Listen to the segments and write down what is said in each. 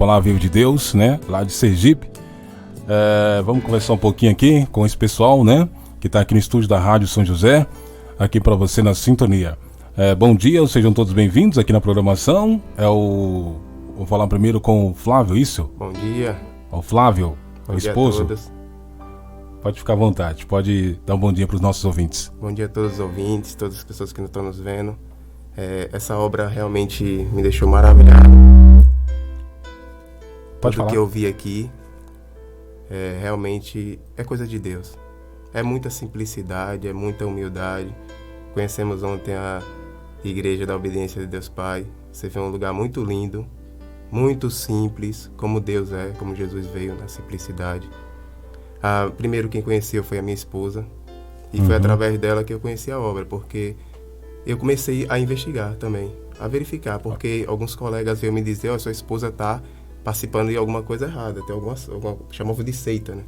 Palavra Viva de Deus, né? Lá de Sergipe. Vamos conversar um pouquinho aqui com esse pessoal, né? Que está aqui no estúdio da Rádio São José, aqui para você na sintonia. Bom dia, sejam todos bem-vindos aqui na programação. Vou falar primeiro com o Flávio, isso? Bom dia. O Flávio, o esposo. Bom dia a todos. Pode ficar à vontade, pode dar um bom dia para os nossos ouvintes. Bom dia a todos os ouvintes, todas as pessoas que estão nos vendo. Essa obra realmente me deixou maravilhado. Pode falar. Tudo que eu vi aqui realmente é coisa de Deus. É muita simplicidade, é muita humildade. Conhecemos ontem a Igreja da Obediência de Deus Pai. Você vê um lugar muito lindo, muito simples, como Deus é, como Jesus veio na simplicidade. Primeiro quem conheceu foi a minha esposa. E foi através dela que eu conheci a obra, porque eu comecei a investigar também, a verificar, porque alguns colegas veio me dizer, sua esposa está participando de alguma coisa errada, tem chamavam de seita, né?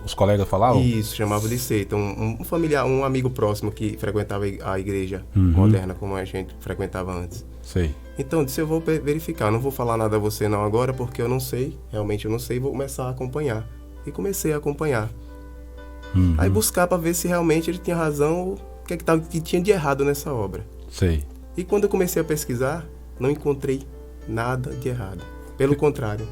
Os colegas falavam? Isso, chamavam de seita. Um familiar, um amigo próximo que frequentava a igreja moderna, como a gente frequentava antes. Sei. Então, eu disse, eu vou verificar, não vou falar nada a você não agora, porque eu não sei, realmente eu não sei, vou começar a acompanhar. E comecei a acompanhar. Aí buscar para ver se realmente ele tinha razão, o que tinha de errado nessa obra. Sei. E quando eu comecei a pesquisar, não encontrei nada de errado. Pelo contrário.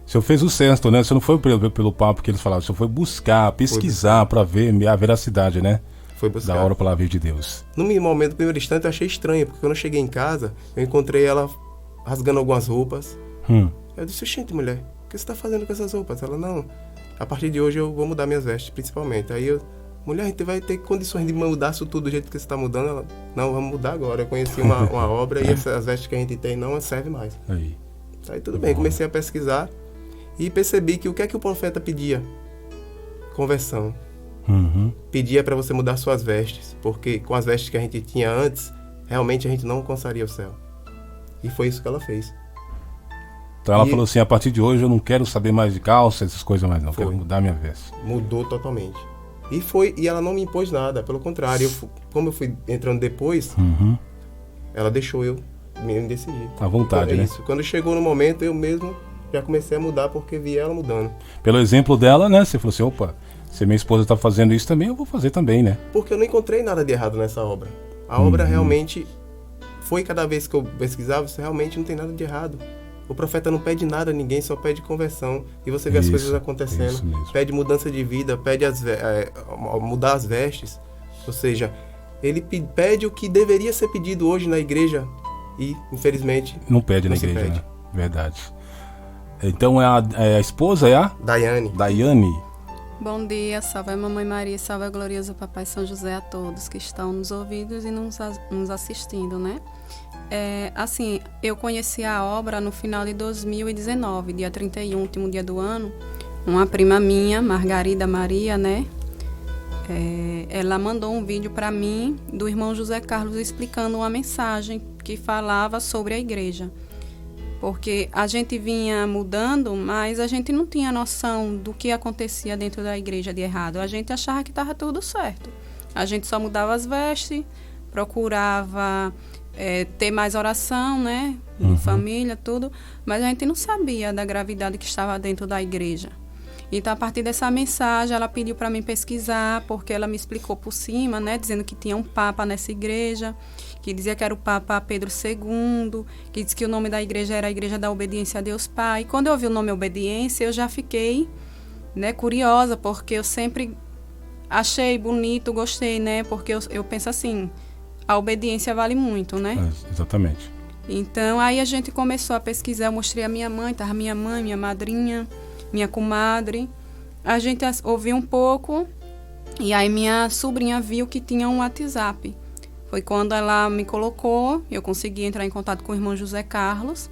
O senhor fez o certo, né? Você não foi pelo papo que eles falavam, o senhor foi buscar, pesquisar para ver a veracidade, né? Foi buscar. Da obra Palavra Viva de Deus. No momento, no primeiro instante, eu achei estranho, porque quando eu cheguei em casa, eu encontrei ela rasgando algumas roupas. Eu disse, gente, mulher, o que você está fazendo com essas roupas? Ela, não, a partir de hoje eu vou mudar minhas vestes, principalmente. Aí eu, mulher, a gente vai ter condições de mudar isso tudo do jeito que você está mudando? Ela, não, vamos mudar agora. Eu conheci uma obra e essas vestes que a gente tem não servem mais. Aí tudo bem, comecei a pesquisar e percebi que o que é que o profeta pedia? Conversão. Pedia para você mudar suas vestes, porque com as vestes que a gente tinha antes, realmente a gente não alcançaria o céu. E foi isso que ela fez. Então ela falou assim, a partir de hoje eu não quero saber mais de calça, essas coisas mais não, quero mudar minha veste. Mudou totalmente. E ela não me impôs nada, pelo contrário, como eu fui entrando depois, ela deixou eu me decidir. À vontade, né? Isso. Quando chegou no momento, eu mesmo já comecei a mudar, porque vi ela mudando. Pelo exemplo dela, né? Você falou assim, opa, se minha esposa está fazendo isso também, eu vou fazer também, né? Porque eu não encontrei nada de errado nessa obra. A obra realmente foi, cada vez que eu pesquisava, isso realmente não tem nada de errado. O profeta não pede nada a ninguém, só pede conversão. E você vê as coisas acontecendo. Pede mudança de vida, pede mudar as vestes. Ou seja, ele pede o que deveria ser pedido hoje na igreja. E, infelizmente, não pede na igreja, né? Verdade. Então a esposa é a? Daiane. Bom dia, salve a Mamãe Maria, salve a glorioso Papai São José a todos que estão nos ouvindo e nos assistindo, né? Assim, eu conheci a obra no final de 2019, dia 31, último dia do ano. Uma prima minha, Margarida Maria, né? Ela mandou um vídeo para mim do irmão José Carlos explicando uma mensagem que falava sobre a igreja. Porque a gente vinha mudando, mas a gente não tinha noção do que acontecia dentro da igreja de errado. A gente achava que estava tudo certo. A gente só mudava as vestes, procurava ter mais oração, né? Família, tudo. Mas a gente não sabia da gravidade que estava dentro da igreja. Então, a partir dessa mensagem, ela pediu para mim pesquisar, porque ela me explicou por cima, né? Dizendo que tinha um papa nessa igreja, que dizia que era o Papa Pedro II, que disse que o nome da igreja era a Igreja da Obediência a Deus Pai. E quando eu ouvi o nome Obediência, eu já fiquei, né, curiosa, porque eu sempre achei bonito, gostei, né? Porque eu penso assim, a obediência vale muito, né? Exatamente. Então, aí a gente começou a pesquisar, eu mostrei a minha mãe, estava minha mãe, minha madrinha, minha comadre. A gente ouviu um pouco e aí minha sobrinha viu que tinha um WhatsApp. Foi quando ela me colocou, eu consegui entrar em contato com o irmão José Carlos.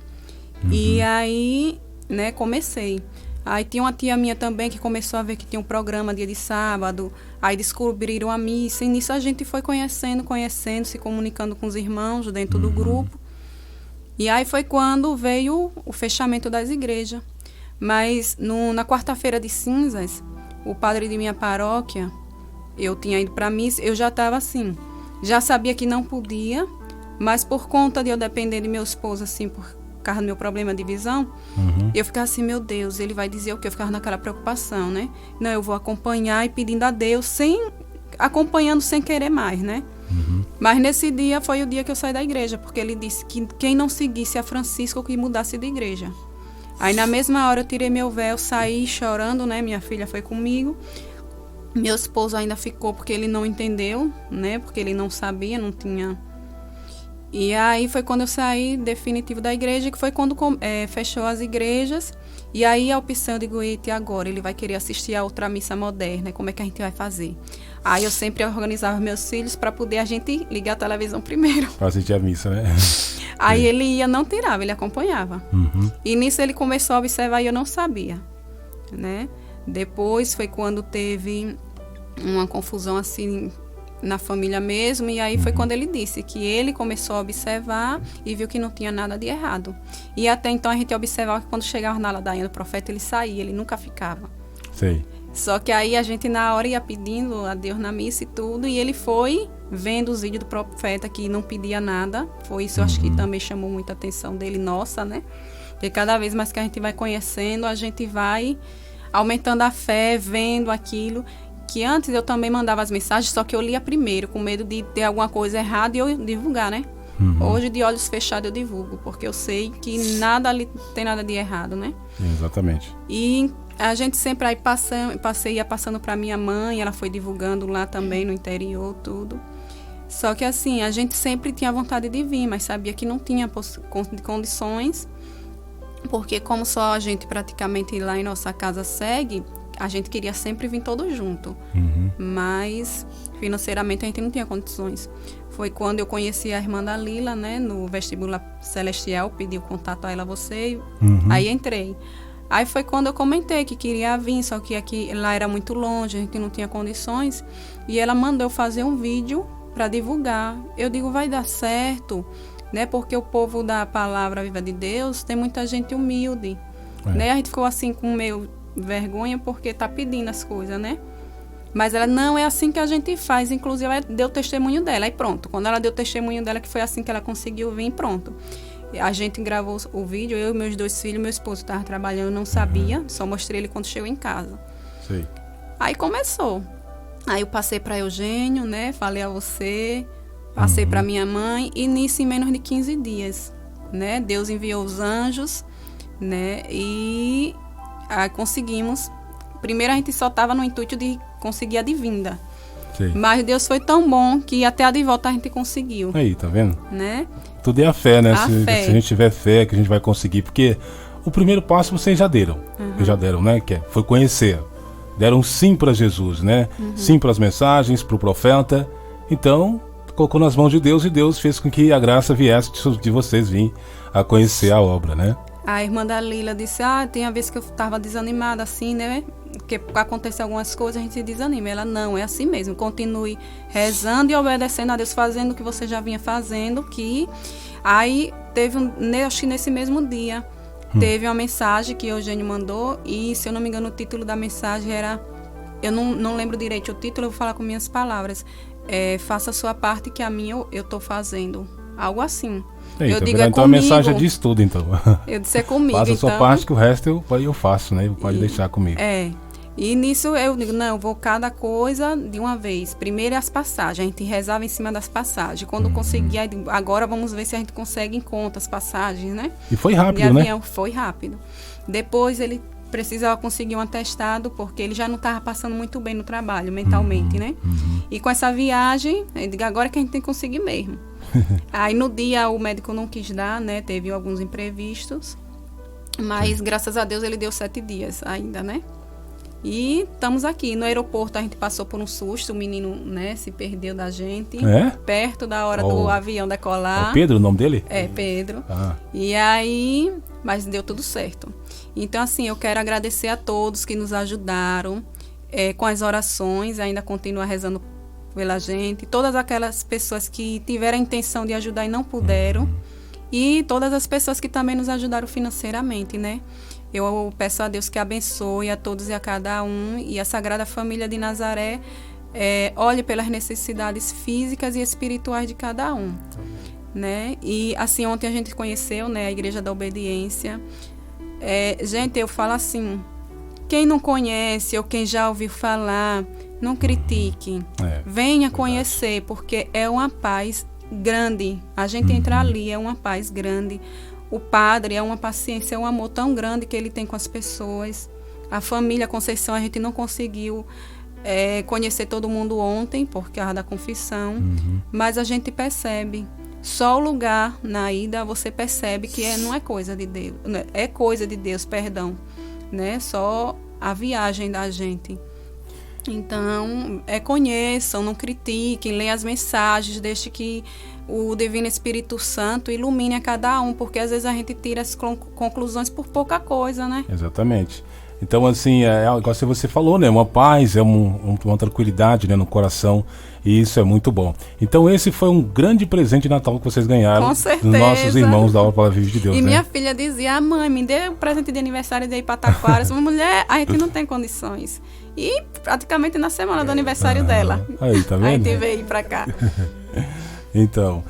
E aí, né, comecei. Aí tinha uma tia minha também que começou a ver que tinha um programa dia de sábado. Aí descobriram a missa. E nisso a gente foi conhecendo, se comunicando com os irmãos dentro do grupo. E aí foi quando veio o fechamento das igrejas. Mas na quarta-feira de cinzas, o padre de minha paróquia, eu tinha ido para a missa, eu já estava assim, já sabia que não podia, mas por conta de eu depender de meu esposo, assim, por causa do meu problema de visão, eu ficava assim, meu Deus, ele vai dizer o quê? Eu ficava naquela preocupação, né? Não, eu vou acompanhar e pedindo a Deus, acompanhando sem querer mais, né? Mas nesse dia foi o dia que eu saí da igreja, porque ele disse que quem não seguisse a Francisco que mudasse de igreja. Aí na mesma hora eu tirei meu véu, saí chorando, né? Minha filha foi comigo. Meu esposo ainda ficou porque ele não entendeu, né? Porque ele não sabia, não tinha... E aí foi quando eu saí definitivo da igreja, que foi quando fechou as igrejas. E aí a opção, eu digo, eita, e agora? Ele vai querer assistir a outra missa moderna, como é que a gente vai fazer? Aí eu sempre organizava meus filhos para poder a gente ligar a televisão primeiro. Para assistir a missa, né? Aí ele ia, não tirava, ele acompanhava. E nisso ele começou a observar e eu não sabia, né? Depois foi quando teve uma confusão assim na família mesmo, e aí foi quando ele disse que ele começou a observar e viu que não tinha nada de errado. E até então a gente observava que quando chegava na ladainha do profeta, ele saía, ele nunca ficava. Sei. Só que aí a gente na hora ia pedindo a Deus na missa e tudo, e ele foi vendo os vídeos do profeta que não pedia nada. Foi isso, eu acho que também chamou muita atenção dele, nossa, né? Porque cada vez mais que a gente vai conhecendo, a gente vai aumentando a fé, vendo aquilo. Que antes eu também mandava as mensagens, só que eu lia primeiro, com medo de ter alguma coisa errada e eu divulgar, né? Hoje, de olhos fechados, eu divulgo, porque eu sei que nada ali tem nada de errado, né? Exatamente. E a gente sempre aí ia passando para minha mãe, ela foi divulgando lá também no interior, tudo. Só que assim, a gente sempre tinha vontade de vir, mas sabia que não tinha condições, porque como só a gente praticamente lá em nossa casa segue, a gente queria sempre vir todos juntos, mas financeiramente a gente não tinha condições. Foi quando eu conheci a irmã da Lila, né, no vestibular celestial, pedi o contato a ela, aí entrei. Aí foi quando eu comentei que queria vir, só que aqui, lá era muito longe, a gente não tinha condições, e ela mandou eu fazer um vídeo para divulgar. Eu digo, vai dar certo, né, porque o povo da Palavra Viva de Deus tem muita gente humilde, né, a gente ficou assim com meio vergonha porque tá pedindo as coisas, né? Mas ela, não, é assim que a gente faz. Inclusive, ela deu testemunho dela. Aí pronto, quando ela deu testemunho dela, que foi assim que ela conseguiu vir, pronto. A gente gravou o vídeo, eu e meus 2 filhos, meu esposo estava trabalhando, não sabia, só mostrei ele quando chegou em casa. Sei. Aí começou. Aí eu passei para Eugênio, né? Falei a você, passei para minha mãe, e nisso em menos de 15 dias, né? Deus enviou os anjos, né? E aí conseguimos. Primeiro a gente só estava no intuito de conseguir a de vinda. Sim. Mas Deus foi tão bom que até a de volta a gente conseguiu. Aí, tá vendo? Né? Tudo é a fé, né? A fé. Se a gente tiver fé que a gente vai conseguir. Porque o primeiro passo vocês já deram. Já deram, né? Que foi conhecer. Deram sim para Jesus, né? Sim para as mensagens, para o profeta. Então, colocou nas mãos de Deus e Deus fez com que a graça viesse de vocês virem a conhecer a obra, né? A irmã da Lila disse, tem a vez que eu estava desanimada assim, né? Porque acontece algumas coisas, a gente se desanima. Ela, não, é assim mesmo. Continue rezando e obedecendo a Deus, fazendo o que você já vinha fazendo. Que aí teve, acho que nesse mesmo dia, teve uma mensagem que Eugênio mandou. E, se eu não me engano, o título da mensagem era... Eu não lembro direito o título, eu vou falar com minhas palavras. Faça a sua parte que a minha eu estou fazendo. Algo assim. Eita, eu digo, então comigo. A mensagem diz tudo, então. Eu disse, é comigo, faça a então... sua parte que o resto eu faço, né? Pode deixar comigo. E nisso eu digo, não, eu vou cada coisa de uma vez. Primeiro as passagens, a gente rezava em cima das passagens. Quando conseguia, agora vamos ver se a gente consegue em conta as passagens, né? E foi rápido, né? Foi rápido. Depois ele precisava conseguir um atestado, porque ele já não estava passando muito bem no trabalho, mentalmente, né? E com essa viagem, eu digo, agora que a gente tem que conseguir mesmo. Aí no dia o médico não quis dar, né? Teve alguns imprevistos. Mas graças a Deus ele deu 7 dias ainda, né? E estamos aqui. No aeroporto a gente passou por um susto, o menino, né, se perdeu da gente. Perto da hora do avião decolar. Pedro, o nome dele? É, Pedro. E aí, mas deu tudo certo. Então, assim, eu quero agradecer a todos que nos ajudaram com as orações, ainda continua rezando pela gente. Todas aquelas pessoas que tiveram a intenção de ajudar e não puderam. E todas as pessoas que também nos ajudaram financeiramente, né? Eu peço a Deus que abençoe a todos e a cada um, e a Sagrada Família de Nazaré olhe pelas necessidades físicas e espirituais de cada um. né? E assim, ontem a gente conheceu, né, a Igreja da Obediência. Gente, eu falo assim, quem não conhece ou quem já ouviu falar, não critique. Venha conhecer, porque é uma paz grande. A gente entra ali, é uma paz grande. O padre é uma paciência, é um amor tão grande que ele tem com as pessoas. A família Conceição, a gente não conseguiu conhecer todo mundo ontem, por causa da confissão, mas a gente percebe. Só o lugar na ida você percebe que não é coisa de Deus, é coisa de Deus, perdão, né? Só a viagem da gente. Então, conheçam, não critiquem, leiam as mensagens, deixe que o Divino Espírito Santo ilumine a cada um, porque às vezes a gente tira as conclusões por pouca coisa, né? Exatamente. Então, assim, igual você falou, né? Uma paz, uma tranquilidade, né, no coração, e isso é muito bom. Então, esse foi um grande presente de Natal que vocês ganharam dos nossos irmãos da Obra Palavra Viva de Deus. E né? minha filha dizia, mãe, me dê um presente de aniversário de ir para Taquara. Uma mulher, a gente não tem condições. E praticamente na semana do aniversário dela. Aí, tá vendo? A gente veio para cá. Então,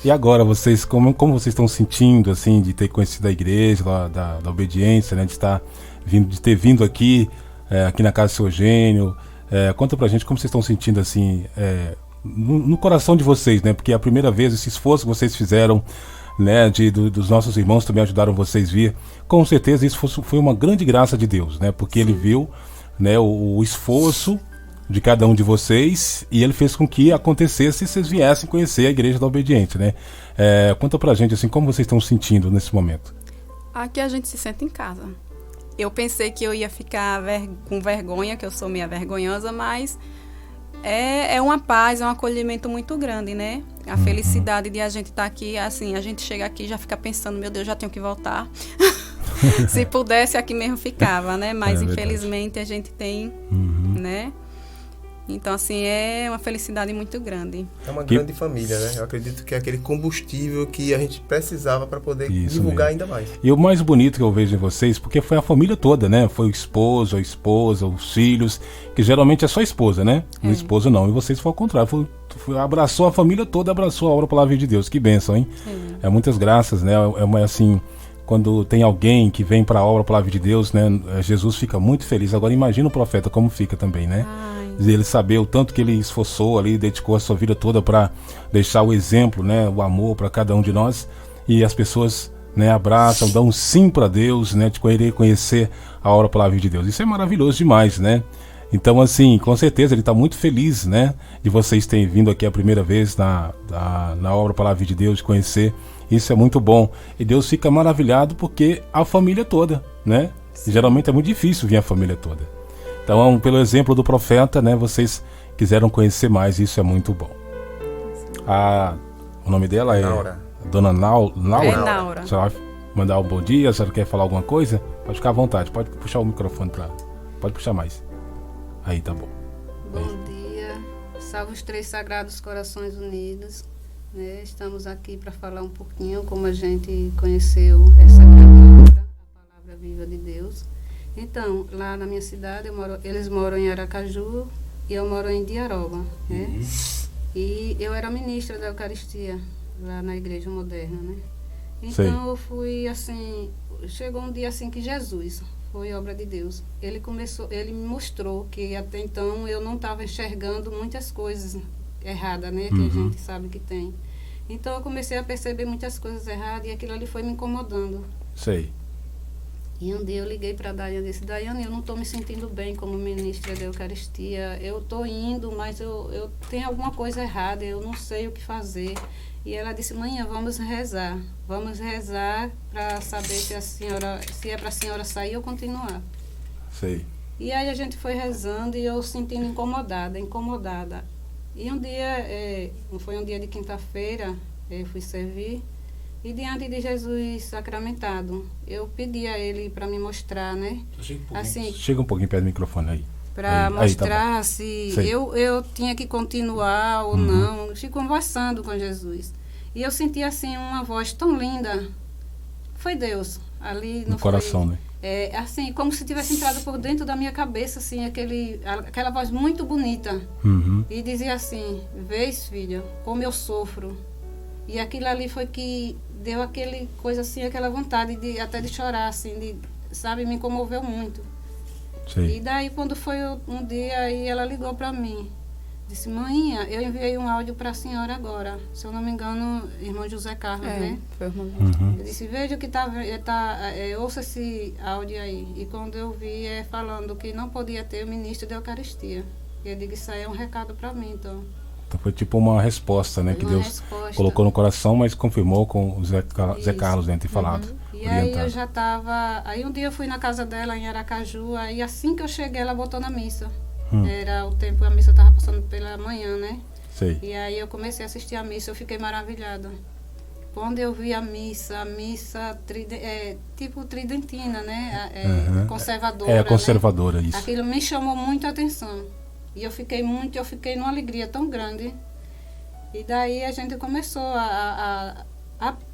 e agora, vocês, como vocês estão sentindo, assim, de ter conhecido a igreja, da obediência, né, de ter vindo aqui na casa do seu Eugênio? Conta pra gente como vocês estão sentindo, assim, no coração de vocês, né, porque é a primeira vez, esse esforço que vocês fizeram, né, dos nossos irmãos também ajudaram vocês a vir. Com certeza isso foi uma grande graça de Deus, né, porque Ele viu, né, o esforço de cada um de vocês, e ele fez com que acontecesse e vocês viessem conhecer a Igreja da Obediência, né? Conta pra gente, assim, como vocês estão se sentindo nesse momento. Aqui a gente se sente em casa. Eu pensei que eu ia ficar com vergonha, que eu sou meio vergonhosa, mas é uma paz, é um acolhimento muito grande, né? A felicidade de a gente estar aqui, assim, a gente chega aqui e já fica pensando, meu Deus, já tenho que voltar. Se pudesse, aqui mesmo ficava, né? Mas infelizmente a gente tem, né? Então, assim, é uma felicidade muito grande. É uma grande família, né? Eu acredito que é aquele combustível que a gente precisava para poder divulgar ainda mais. E o mais bonito que eu vejo em vocês, porque foi a família toda, né? Foi o esposo, a esposa, os filhos, que geralmente é só a esposa, né? O esposo não. E vocês foi ao contrário. Abraçou a família toda, abraçou a Obra Palavra de Deus. Que bênção, hein? É muitas graças, né? Assim, quando tem alguém que vem para a Obra Palavra de Deus, né? Jesus fica muito feliz. Agora imagina o profeta como fica também, né? Ele saber o tanto que ele esforçou ali, dedicou a sua vida toda para deixar o exemplo, né, o amor para cada um de nós, e as pessoas, né, abraçam, dão um sim para Deus, né, de querer conhecer a Obra Palavra de Deus. Isso é maravilhoso demais, né? Então, assim, com certeza ele está muito feliz, né, de vocês terem vindo aqui a primeira vez na Obra Palavra de Deus, de conhecer. Isso é muito bom. E Deus fica maravilhado porque a família toda, né? Geralmente é muito difícil vir a família toda. Então, pelo exemplo do profeta, né, vocês quiseram conhecer mais, isso é muito bom. O nome dela é Naura. Dona Naura. Naura. A senhora vai mandar um bom dia, a senhora quer falar alguma coisa? Pode ficar à vontade, pode puxar o microfone pode puxar mais. Aí, tá bom. Bom dia, salve os três sagrados corações unidos, né? Estamos aqui para falar um pouquinho como a gente conheceu essa criatura, a Palavra Viva de Deus. Então, lá na minha cidade, eles moram em Aracaju e eu moro em Diaroba, né? E eu era ministra da Eucaristia lá na Igreja Moderna, né? Então, eu fui assim, chegou um dia assim que Jesus foi obra de Deus. Ele me mostrou que até então eu não estava enxergando muitas coisas erradas, né? Que a gente sabe que tem. Então, eu comecei a perceber muitas coisas erradas e aquilo ali foi me incomodando. Sei. E um dia eu liguei para a Daiane e disse, Daiane, eu não estou me sentindo bem como ministra da Eucaristia, eu estou indo, mas eu tenho alguma coisa errada, eu não sei o que fazer. E ela disse, mãe, vamos rezar para saber se é para a senhora sair ou continuar. Sei. E aí a gente foi rezando e eu sentindo incomodada. E um dia, foi um dia de quinta-feira, eu fui servir. E diante de Jesus sacramentado, eu pedi a ele para me mostrar, né? Chega um pouquinho perto do microfone aí. Para mostrar tá se eu tinha que continuar ou não. Fui conversando com Jesus. E eu senti assim uma voz tão linda foi Deus. Ali no coração, né? Assim, como se tivesse entrado por dentro da minha cabeça, assim, aquela voz muito bonita. E dizia assim: vês, filha, como eu sofro. E aquilo ali foi que deu aquele coisa assim, aquela vontade até de chorar, assim, sabe, me comoveu muito. Sim. E daí, quando foi um dia, aí ela ligou para mim. Disse: mãinha, eu enviei um áudio para a senhora agora. Se eu não me engano, irmão José Carlos, né? Foi o irmão. Eu disse: veja que ouça esse áudio aí. E quando eu vi, falando que não podia ter o ministro da Eucaristia. E eu digo: isso aí é um recado para mim, então. Então foi tipo uma resposta, né? Que Deus colocou no coração, mas confirmou com o Zé Carlos, né? Ter falado. E aí eu já estava... Aí um dia eu fui na casa dela, em Aracaju, aí assim que eu cheguei, ela botou na missa. Era o tempo, a missa estava passando pela manhã, né? Sei. E aí eu comecei a assistir a missa, eu fiquei maravilhada. Quando eu vi a missa tipo tridentina, né? Conservadora. Conservadora, né? Isso. Aquilo me chamou muito a atenção. E eu fiquei numa alegria tão grande. E daí a gente começou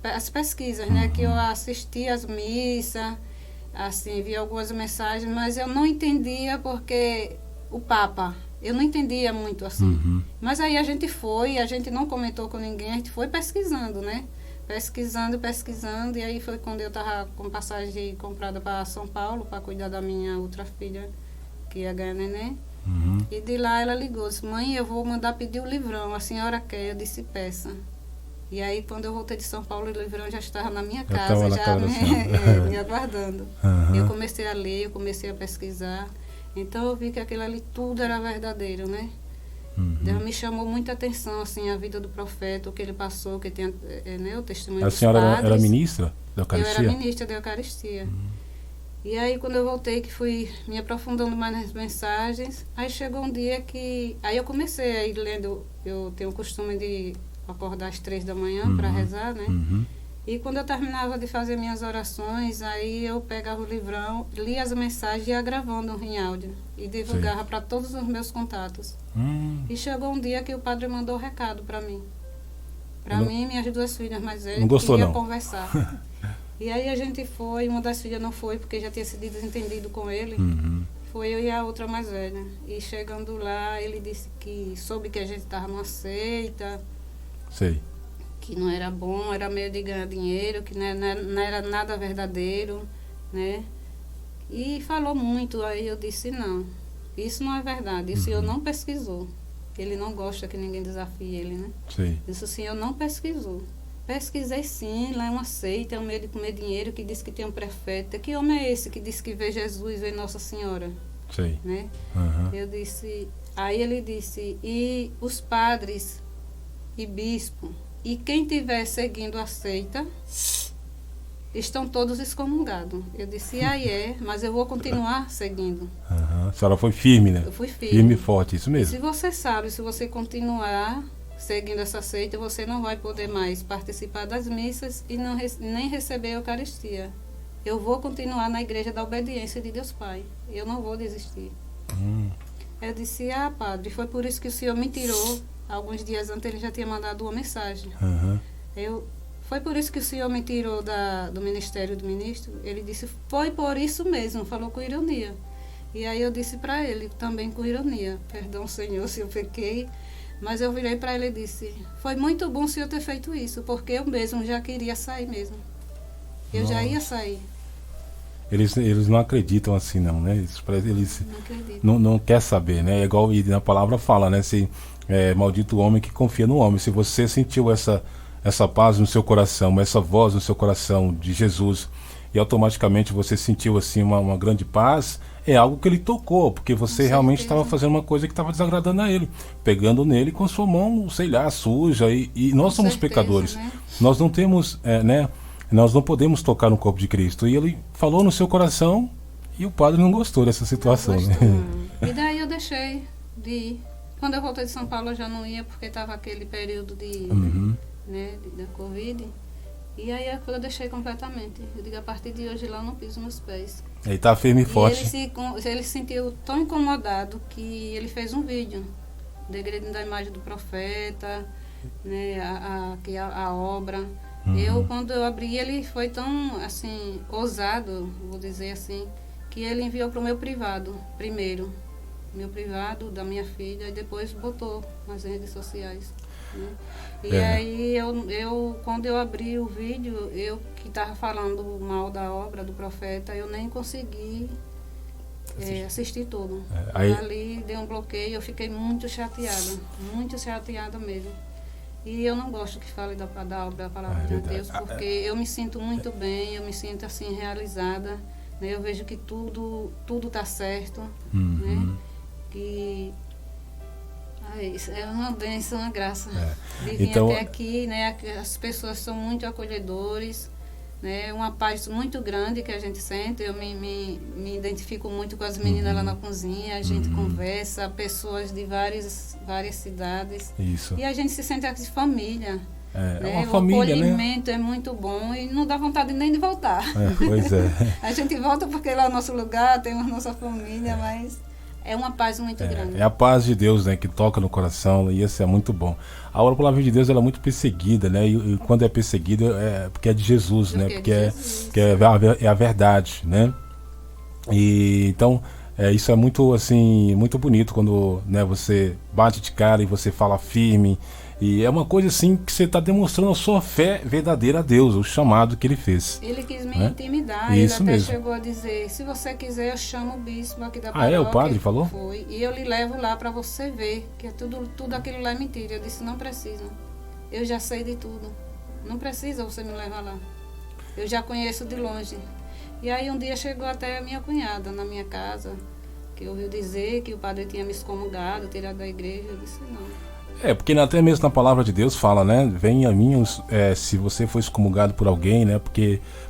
as pesquisas, né? Que eu assisti as missas, assim, vi algumas mensagens, mas eu não entendia porque o Papa, eu não entendia muito assim. Mas aí a gente não comentou com ninguém, a gente foi pesquisando, né? Pesquisando, e aí foi quando eu estava com passagem comprada para São Paulo, para cuidar da minha outra filha, que ia ganhar neném. E de lá ela ligou, disse: mãe, eu vou mandar pedir o livrão, a senhora quer? Eu disse: peça. E aí quando eu voltei de São Paulo, o livrão já estava na minha casa, me aguardando. Eu comecei a ler, eu comecei a pesquisar. Então eu vi que aquilo ali tudo era verdadeiro, né? Deus me chamou muita atenção, assim, a vida do profeta, o que ele passou, que tem né, o testemunho dos padres. A senhora era ministra da Eucaristia? Eu era ministra da Eucaristia. E aí quando eu voltei, que fui me aprofundando mais nas mensagens, aí chegou um dia que... Aí eu comecei a ir lendo, eu tenho o costume de acordar às 3 da manhã para rezar, né? E quando eu terminava de fazer minhas orações, aí eu pegava o livrão, lia as mensagens e ia gravando em áudio. E divulgava para todos os meus contatos. E chegou um dia que o padre mandou um recado para mim. Para mim e minhas 2 filhas mais velhas, que queria conversar. E aí a gente foi, uma das filhas não foi, porque já tinha sido desentendido com ele. Foi eu e a outra mais velha. E chegando lá, ele disse que soube que a gente estava numa seita. Sei. Que não era bom, era meio de ganhar dinheiro, que não era nada verdadeiro, né? E falou muito, aí eu disse: não, isso não é verdade, isso o senhor não pesquisou. Ele não gosta que ninguém desafie ele, né? Sim. Isso o senhor não pesquisou. Pesquisei sim, lá é uma seita, é um meio de comer dinheiro, que diz que tem um prefeito. Que homem é esse que diz que vê Jesus, vê Nossa Senhora? Sei. Né? Eu disse, aí ele disse: e os padres e bispo, e quem estiver seguindo a seita, estão todos excomungados. Eu disse: aí mas eu vou continuar seguindo. A senhora foi firme, né? Eu fui firme. Firme e forte, isso mesmo. Se você sabe, se você continuar seguindo essa seita, você não vai poder mais participar das missas e nem receber a Eucaristia. Eu vou continuar na igreja da obediência de Deus Pai. Eu não vou desistir. Eu disse: padre, foi por isso que o senhor me tirou. Alguns dias antes ele já tinha mandado uma mensagem. Foi por isso que o senhor me tirou do ministério do ministro? Ele disse: foi por isso mesmo, falou com ironia. E aí eu disse para ele, também com ironia: perdão, Senhor, se eu pequei. Mas eu virei para ele e disse: foi muito bom o senhor ter feito isso, porque eu mesmo já queria sair mesmo. Eu já ia sair. Eles não acreditam assim, não, né? Eles não quer saber, né? É igual na palavra fala, né? Maldito o homem que confia no homem. Se você sentiu essa paz no seu coração, essa voz no seu coração de Jesus, e automaticamente você sentiu assim uma grande paz, é algo que ele tocou, porque você realmente estava fazendo uma coisa que estava desagradando a ele, pegando nele com a sua mão, sei lá, suja, e nós somos pecadores, né? Nós não temos, né? Nós não podemos tocar no corpo de Cristo. E ele falou no seu coração e o padre não gostou dessa situação. Não gostou, né? E daí eu deixei de ir. Quando eu voltei de São Paulo eu já não ia, porque estava aquele período da Covid. E aí eu deixei completamente. Eu digo: a partir de hoje lá eu não piso meus pés. Ele está firme e forte. Ele se sentiu tão incomodado que ele fez um vídeo degradando da imagem do profeta, né, a obra. Quando eu abri, ele foi tão, assim, ousado, vou dizer assim, que ele enviou para o meu privado, primeiro. Meu privado, da minha filha, e depois botou nas redes sociais. Né? E aí, quando eu abri o vídeo, eu que estava falando mal da obra do profeta, eu nem consegui assistir tudo. Aí... Ali deu um bloqueio, eu fiquei muito chateada mesmo. E eu não gosto que fale da obra da palavra de Deus, porque eu me sinto muito bem, eu me sinto assim realizada, né? Eu vejo que tudo está certo, né? Que isso é uma bênção, uma graça de vir até aqui, né? As pessoas são muito acolhedores, né? Uma paz muito grande que a gente sente. Eu me identifico muito com as meninas lá na cozinha, a gente conversa, pessoas de várias cidades. Isso. E a gente se sente aqui família. É né? uma família, o acolhimento é muito bom e não dá vontade nem de voltar. Pois é. A gente volta porque lá é o nosso lugar, temos nossa família, mas é uma paz muito grande. É a paz de Deus, né, que toca no coração, e isso é muito bom. A obra Palavra de Deus, ela é muito perseguida, né, e quando é perseguida é porque é de Jesus, né, porque é a verdade, né. E então isso é muito, assim, muito bonito quando, né, você bate de cara e você fala firme. E é uma coisa assim que você está demonstrando a sua fé verdadeira a Deus, o chamado que ele fez. Ele quis me intimidar, Isso ele até mesmo. chegou a dizer, se você quiser eu chamo o bispo aqui da paróquia. O padre falou? Foi, e eu lhe levo lá para você ver, que é tudo aquilo lá é mentira. Eu disse, não precisa, eu já sei de tudo, não precisa você me levar lá, eu já conheço de longe. E aí um dia chegou até a minha cunhada na minha casa, que ouviu dizer que o padre tinha me excomungado, tirado da igreja. Eu disse, não. Porque até mesmo na palavra de Deus fala, né? Vem a mim se você for excomungado por alguém, né?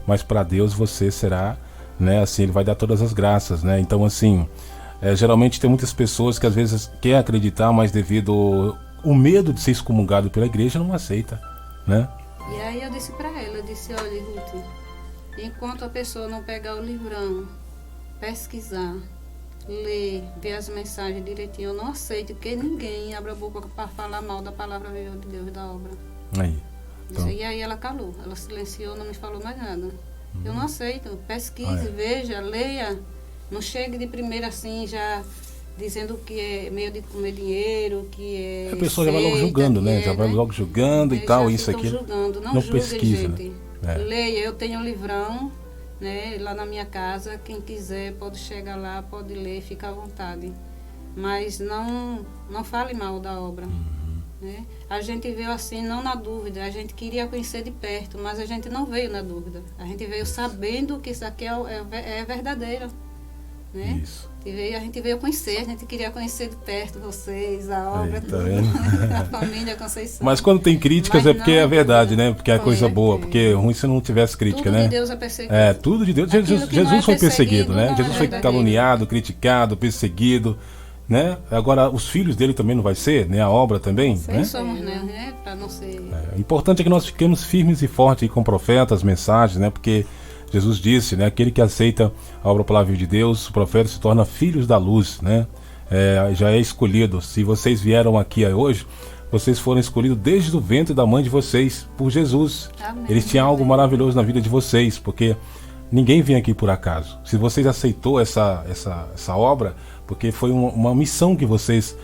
Mas para Deus você será, né? Assim, ele vai dar todas as graças, né? Então, assim, geralmente tem muitas pessoas que às vezes querem acreditar, mas devido o medo de ser excomungado pela igreja não aceita, né? E aí eu disse para ela, eu disse, olha, Ruth, enquanto a pessoa não pegar o livrão, pesquisar, ler, ver as mensagens direitinho, eu não aceito que ninguém abra a boca para falar mal da palavra viva de Deus, da obra. Aí. Então. E aí ela calou, ela silenciou, não me falou mais nada. Eu não aceito, pesquise, veja, leia, não chegue de primeira assim já dizendo que é meio de comer dinheiro, que é a pessoa já vai logo julgando, né? Já vai logo julgando e tal, isso aqui. Não julgue, pesquisa, gente. Né? Leia, eu tenho um livrão, né, lá na minha casa, quem quiser pode chegar lá, pode ler, fica à vontade. Mas não fale mal da obra. Né? A gente veio assim, não na dúvida, a gente queria conhecer de perto, mas a gente não veio na dúvida. A gente veio sabendo que isso aqui é verdadeiro. Né? Isso. A gente veio conhecer, a gente queria conhecer de perto vocês, a obra, tá vendo? a família Conceição. Mas quando tem críticas é porque é verdade, né? Porque é coisa boa, porque é ruim se não tivesse crítica, tudo né? De Deus é perseguido. Tudo de Deus. Jesus foi perseguido, né? Jesus foi caluniado, criticado, perseguido, né? Agora os filhos dele também não vai ser, né? A obra também, né? Somos, né? Para não ser. O importante é que nós fiquemos firmes e fortes com profetas, mensagens, né? Porque Jesus disse, né? Aquele que aceita a obra palavra de Deus, o profeta se torna filhos da luz, né? Já é escolhido. Se vocês vieram aqui hoje, vocês foram escolhidos desde o ventre da mãe de vocês por Jesus. Amém. Eles tinham algo maravilhoso na vida de vocês, porque ninguém vem aqui por acaso. Se vocês aceitou essa obra, porque foi uma missão que vocês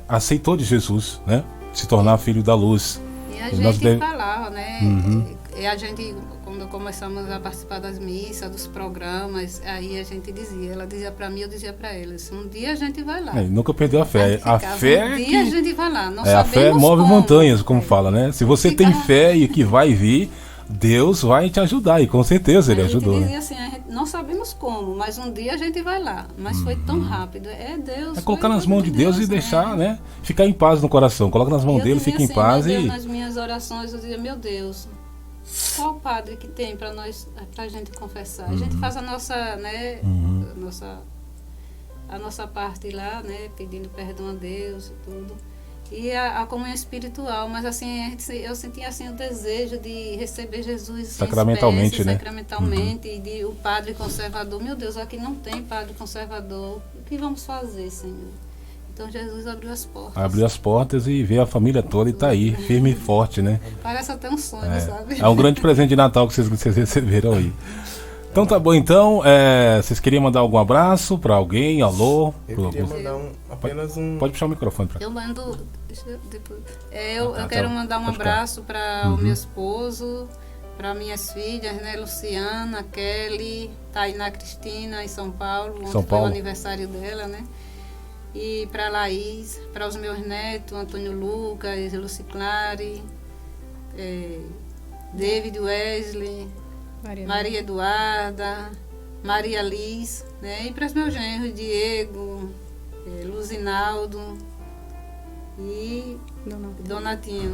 aceitou de Jesus, né? Se tornar filho da luz. E a gente falava, né? E a gente, quando começamos a participar das missas, dos programas, aí a gente dizia, ela dizia para mim, eu dizia para ela, um dia a gente vai lá. Nunca perdeu a fé. A fé um dia a gente vai lá. Não a fé move montanhas, como fala, né? Se você tem fé e que vai vir, Deus vai te ajudar, e com certeza ele ajudou. A gente dizia assim, não sabemos como, mas um dia a gente vai lá. Mas foi tão rápido, Deus. Colocar nas mãos de Deus e deixar, né? Ficar em paz no coração. Coloca nas mãos dele, fica em paz. Meu Deus, nas minhas orações eu dizia, meu Deus, qual o padre que tem para nós, pra gente confessar? A gente faz a nossa, né, a nossa parte lá, né, pedindo perdão a Deus e tudo. E a comunhão espiritual, mas assim, eu sentia assim o desejo de receber Jesus sacramentalmente, né? Sacramentalmente, e de o padre conservador. Meu Deus, aqui não tem padre conservador. O que vamos fazer, Senhor? Então Jesus abriu as portas. Abriu as portas e veio a família toda e tá aí, firme e forte, né? Parece até um sonho, sabe? É um grande presente de Natal que vocês receberam aí. Então tá bom, então, vocês queriam mandar algum abraço pra alguém? Alô? Eu queria mandar apenas um... Pode puxar o microfone pra cá. Eu mando. Eu quero mandar um abraço para o meu esposo, para minhas filhas, né? Luciana, Kelly, Tainá Cristina, em São Paulo. Ontem foi o aniversário dela, né? E para Laís, para os meus netos, Antônio Lucas, Luciclare, David Wesley, Maria Eduarda, Maria Liz, né? E para os meus genros, Diego, Luzinaldo e Donatinho.